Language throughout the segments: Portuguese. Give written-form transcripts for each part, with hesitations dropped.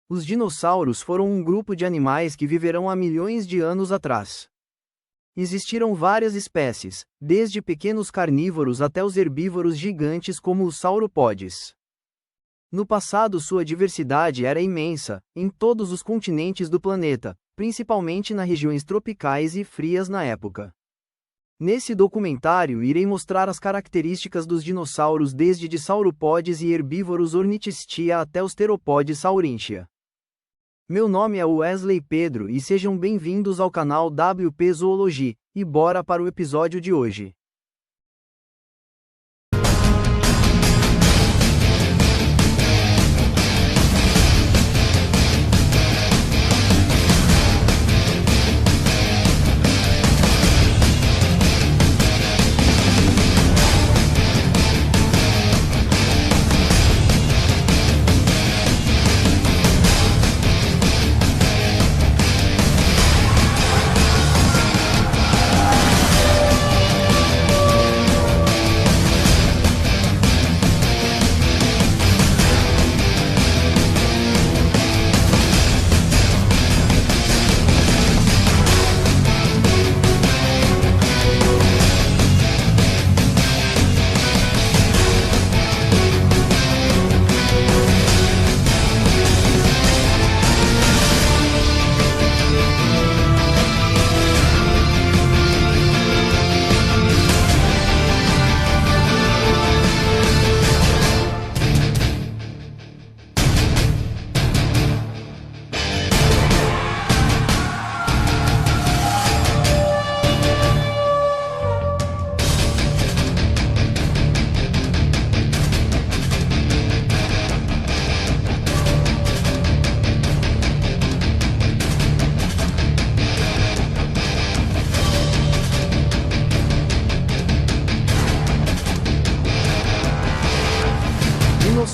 Os dinossauros foram um grupo de animais que viveram há milhões de anos atrás. Existiram várias espécies, desde pequenos carnívoros até os herbívoros gigantes como os sauropodes. No passado, sua diversidade era imensa, em todos os continentes do planeta, principalmente nas regiões tropicais e frias na época. Nesse documentário irei mostrar as características dos dinossauros desde de sauropodes e herbívoros ornitistia até os teropodes saurincia. Meu nome é Wesley Pedro e sejam bem-vindos ao canal WP Zoology, e bora para o episódio de hoje.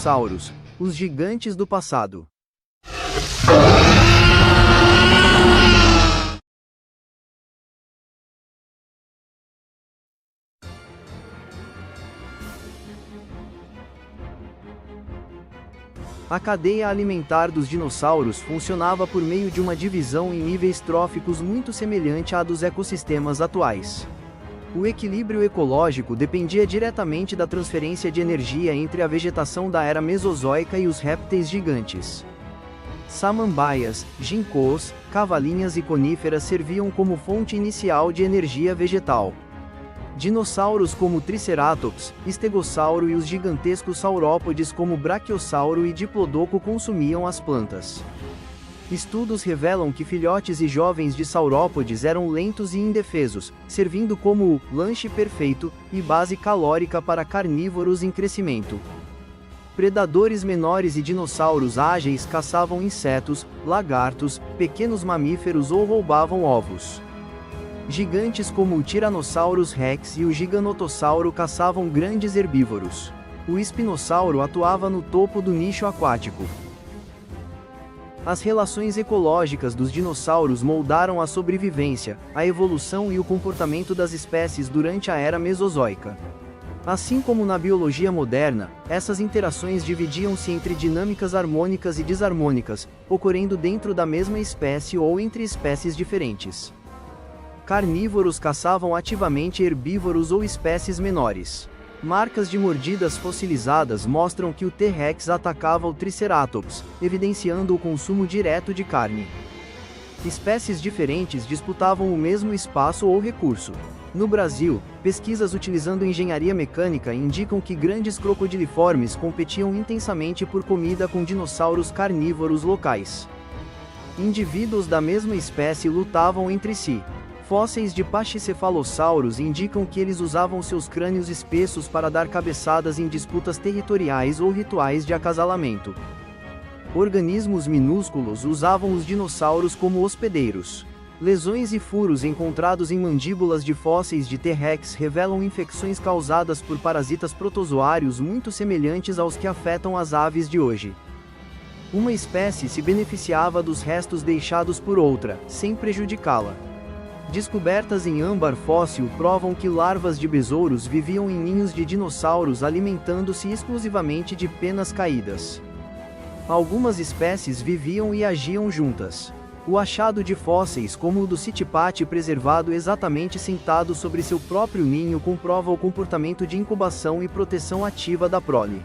Dinossauros, os gigantes do passado. A cadeia alimentar dos dinossauros funcionava por meio de uma divisão em níveis tróficos muito semelhante à dos ecossistemas atuais. O equilíbrio ecológico dependia diretamente da transferência de energia entre a vegetação da era mesozoica e os répteis gigantes. Samambaias, ginkgos, cavalinhas e coníferas serviam como fonte inicial de energia vegetal. Dinossauros como Triceratops, Estegossauro e os gigantescos saurópodes como Brachiosauro e Diplodocus consumiam as plantas. Estudos revelam que filhotes e jovens de saurópodes eram lentos e indefesos, servindo como o lanche perfeito e base calórica para carnívoros em crescimento. Predadores menores e dinossauros ágeis caçavam insetos, lagartos, pequenos mamíferos ou roubavam ovos. Gigantes como o Tyrannosaurus rex e o Giganotossauro caçavam grandes herbívoros. O espinossauro atuava no topo do nicho aquático. As relações ecológicas dos dinossauros moldaram a sobrevivência, a evolução e o comportamento das espécies durante a era mesozoica. Assim como na biologia moderna, essas interações dividiam-se entre dinâmicas harmônicas e desarmônicas, ocorrendo dentro da mesma espécie ou entre espécies diferentes. Carnívoros caçavam ativamente herbívoros ou espécies menores. Marcas de mordidas fossilizadas mostram que o T-Rex atacava o Triceratops, evidenciando o consumo direto de carne. Espécies diferentes disputavam o mesmo espaço ou recurso. No Brasil, pesquisas utilizando engenharia mecânica indicam que grandes crocodiliformes competiam intensamente por comida com dinossauros carnívoros locais. Indivíduos da mesma espécie lutavam entre si. Fósseis de pachycephalossauros indicam que eles usavam seus crânios espessos para dar cabeçadas em disputas territoriais ou rituais de acasalamento. Organismos minúsculos usavam os dinossauros como hospedeiros. Lesões e furos encontrados em mandíbulas de fósseis de T-Rex revelam infecções causadas por parasitas protozoários muito semelhantes aos que afetam as aves de hoje. Uma espécie se beneficiava dos restos deixados por outra, sem prejudicá-la. Descobertas em âmbar fóssil provam que larvas de besouros viviam em ninhos de dinossauros alimentando-se exclusivamente de penas caídas. Algumas espécies viviam e agiam juntas. O achado de fósseis como o do sitipate preservado exatamente sentado sobre seu próprio ninho comprova o comportamento de incubação e proteção ativa da prole.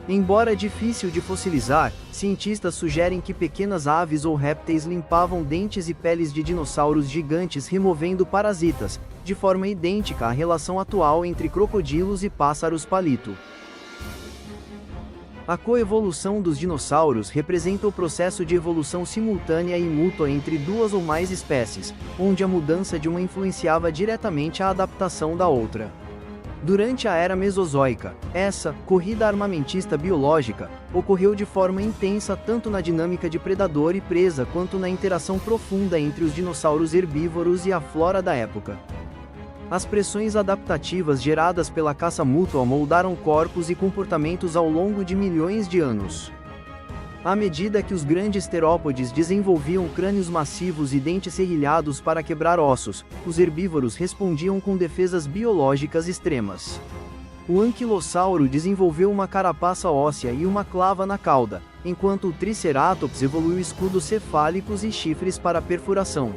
Embora difícil de fossilizar, cientistas sugerem que pequenas aves ou répteis limpavam dentes e peles de dinossauros gigantes removendo parasitas, de forma idêntica à relação atual entre crocodilos e pássaros palito. A coevolução dos dinossauros representa o processo de evolução simultânea e mútua entre duas ou mais espécies, onde a mudança de uma influenciava diretamente a adaptação da outra. Durante a era Mesozoica, essa corrida armamentista biológica ocorreu de forma intensa tanto na dinâmica de predador e presa quanto na interação profunda entre os dinossauros herbívoros e a flora da época. As pressões adaptativas geradas pela caça mútua moldaram corpos e comportamentos ao longo de milhões de anos. À medida que os grandes terópodes desenvolviam crânios massivos e dentes serrilhados para quebrar ossos, os herbívoros respondiam com defesas biológicas extremas. O anquilossauro desenvolveu uma carapaça óssea e uma clava na cauda, enquanto o Triceratops evoluiu escudos cefálicos e chifres para perfuração.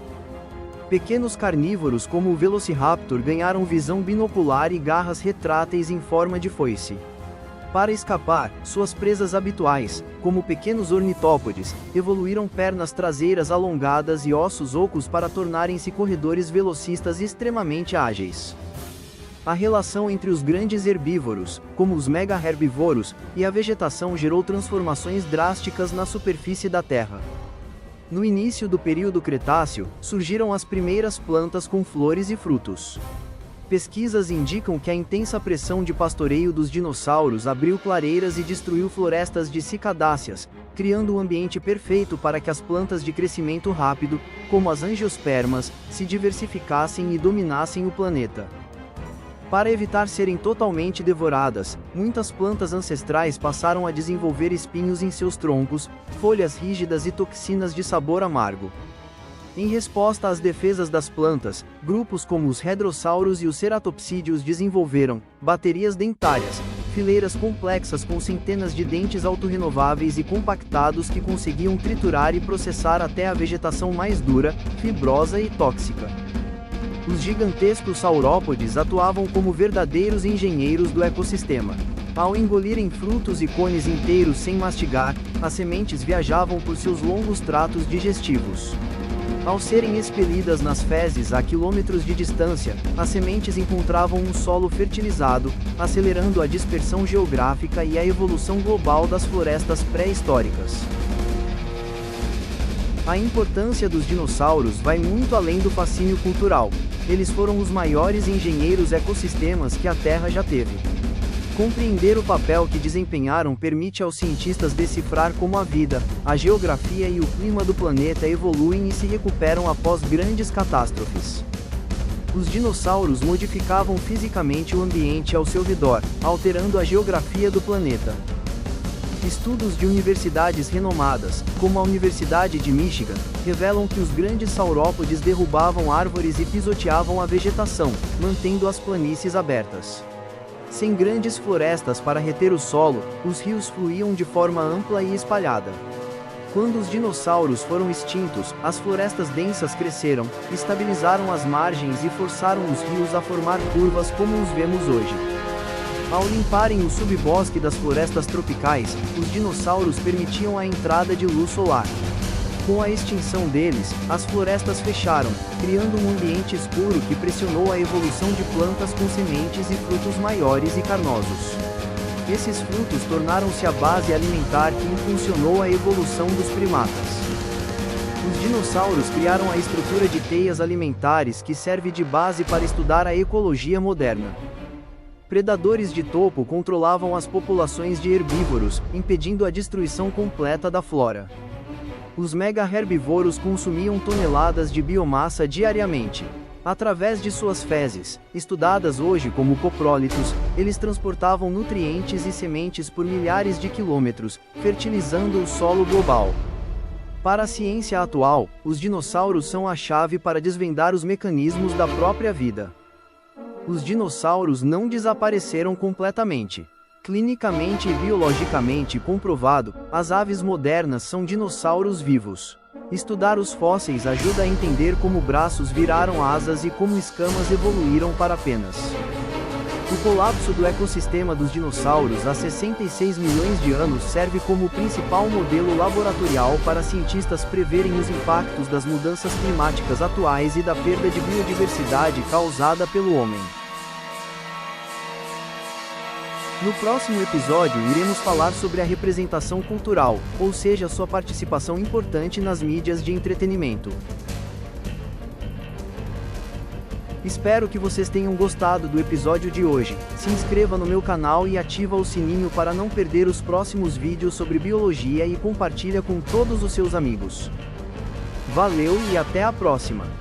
Pequenos carnívoros como o Velociraptor ganharam visão binocular e garras retráteis em forma de foice. Para escapar, suas presas habituais, como pequenos ornitópodes, evoluíram pernas traseiras alongadas e ossos ocos para tornarem-se corredores velocistas extremamente ágeis. A relação entre os grandes herbívoros, como os mega-herbívoros, e a vegetação gerou transformações drásticas na superfície da Terra. No início do período Cretáceo, surgiram as primeiras plantas com flores e frutos. Pesquisas indicam que a intensa pressão de pastoreio dos dinossauros abriu clareiras e destruiu florestas de cicadáceas, criando um ambiente perfeito para que as plantas de crescimento rápido, como as angiospermas, se diversificassem e dominassem o planeta. Para evitar serem totalmente devoradas, muitas plantas ancestrais passaram a desenvolver espinhos em seus troncos, folhas rígidas e toxinas de sabor amargo. Em resposta às defesas das plantas, grupos como os redrossauros e os ceratopsídeos desenvolveram baterias dentárias, fileiras complexas com centenas de dentes autorrenováveis e compactados que conseguiam triturar e processar até a vegetação mais dura, fibrosa e tóxica. Os gigantescos saurópodes atuavam como verdadeiros engenheiros do ecossistema. Ao engolirem frutos e cones inteiros sem mastigar, as sementes viajavam por seus longos tratos digestivos. Ao serem expelidas nas fezes a quilômetros de distância, as sementes encontravam um solo fertilizado, acelerando a dispersão geográfica e a evolução global das florestas pré-históricas. A importância dos dinossauros vai muito além do fascínio cultural. Eles foram os maiores engenheiros ecossistemas que a Terra já teve. Compreender o papel que desempenharam permite aos cientistas decifrar como a vida, a geografia e o clima do planeta evoluem e se recuperam após grandes catástrofes. Os dinossauros modificavam fisicamente o ambiente ao seu redor, alterando a geografia do planeta. Estudos de universidades renomadas, como a Universidade de Michigan, revelam que os grandes saurópodes derrubavam árvores e pisoteavam a vegetação, mantendo as planícies abertas. Sem grandes florestas para reter o solo, os rios fluíam de forma ampla e espalhada. Quando os dinossauros foram extintos, as florestas densas cresceram, estabilizaram as margens e forçaram os rios a formar curvas como os vemos hoje. Ao limparem o subbosque das florestas tropicais, os dinossauros permitiam a entrada de luz solar. Com a extinção deles, as florestas fecharam, criando um ambiente escuro que pressionou a evolução de plantas com sementes e frutos maiores e carnosos. Esses frutos tornaram-se a base alimentar que impulsionou a evolução dos primatas. Os dinossauros criaram a estrutura de teias alimentares que serve de base para estudar a ecologia moderna. Predadores de topo controlavam as populações de herbívoros, impedindo a destruição completa da flora. Os mega-herbívoros consumiam toneladas de biomassa diariamente. Através de suas fezes, estudadas hoje como coprólitos, eles transportavam nutrientes e sementes por milhares de quilômetros, fertilizando o solo global. Para a ciência atual, os dinossauros são a chave para desvendar os mecanismos da própria vida. Os dinossauros não desapareceram completamente. Clinicamente e biologicamente comprovado, as aves modernas são dinossauros vivos. Estudar os fósseis ajuda a entender como braços viraram asas e como escamas evoluíram para penas. O colapso do ecossistema dos dinossauros há 66 milhões de anos serve como o principal modelo laboratorial para cientistas preverem os impactos das mudanças climáticas atuais e da perda de biodiversidade causada pelo homem. No próximo episódio iremos falar sobre a representação cultural, ou seja, sua participação importante nas mídias de entretenimento. Espero que vocês tenham gostado do episódio de hoje. Se inscreva no meu canal e ativa o sininho para não perder os próximos vídeos sobre biologia e compartilha com todos os seus amigos. Valeu e até a próxima!